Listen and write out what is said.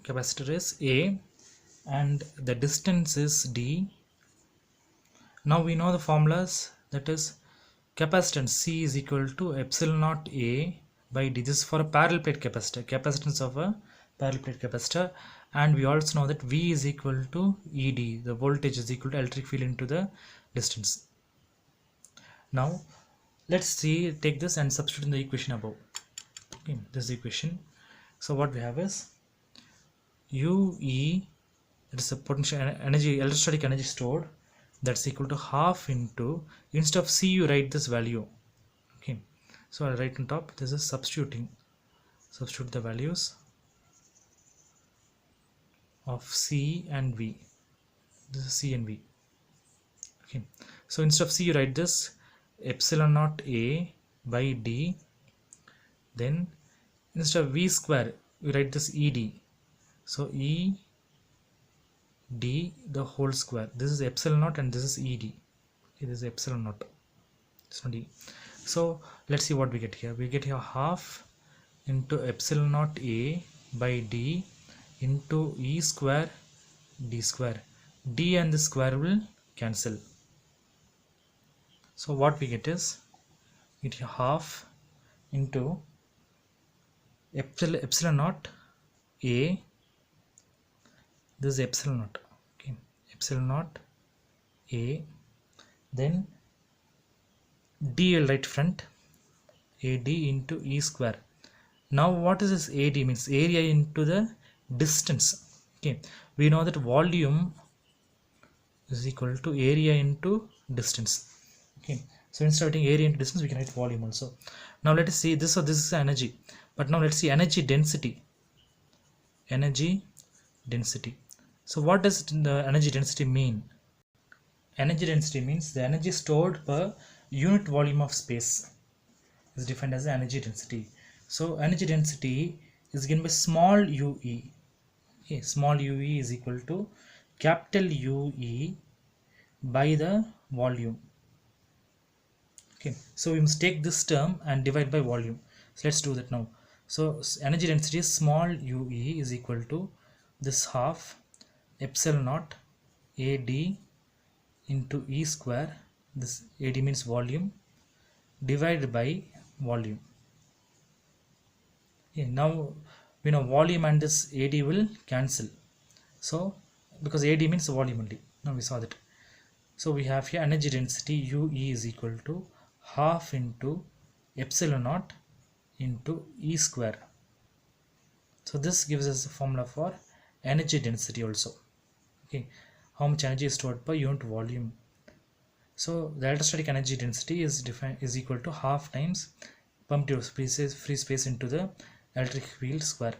capacitor is A and the distance is D. Now we know the formulas, that is capacitance C is equal to epsilon naught A by D. This is for a parallel plate capacitor, capacitance of a parallel plate capacitor, and we also know that V is equal to ED, the voltage is equal to electric field into the distance. Now let's see, take this and substitute in the equation above. Okay, this equation. So what we have is UE, that is a potential energy, electrostatic energy stored, that's equal to half into, instead of C you write this value. Okay, so I'll write on top, this is substitute the values of C and V. This is C and V. Okay, so instead of C you write this epsilon naught A by D, then instead of V square we write this ED, so ED the whole square. This is epsilon naught and this is ED. Okay, this is epsilon naught, it's not E. So let's see what we get here. We get here half into epsilon naught A by D into E square D square. D and the square will cancel. So what we get is, we get half into epsilon naught A, this is epsilon naught, okay, epsilon naught A, then D will write front, AD into E square. Now what is this AD means? Area into the distance. Okay, we know that volume is equal to area into distance. Okay, so instead of writing area into distance we can write volume also. Now let us see this. So this is energy, but now let's see energy density. Energy density. So what does the energy density mean? Energy density means the energy stored per unit volume of space is defined as the energy density. So energy density is given by small ue. Okay, small ue is equal to capital UE by the volume. Okay, so we must take this term and divide by volume. So let's do that now. So energy density is small ue is equal to this half epsilon naught AD into E square, this AD means volume, divided by volume. Okay, now we know volume and this AD will cancel, so because AD means volume only, now we saw that. So we have here energy density UE is equal to half into epsilon naught into E square. So this gives us the formula for energy density also. Okay, how much energy is stored per unit volume. So the electrostatic energy density is equal to half times permittive free space into the electric field square.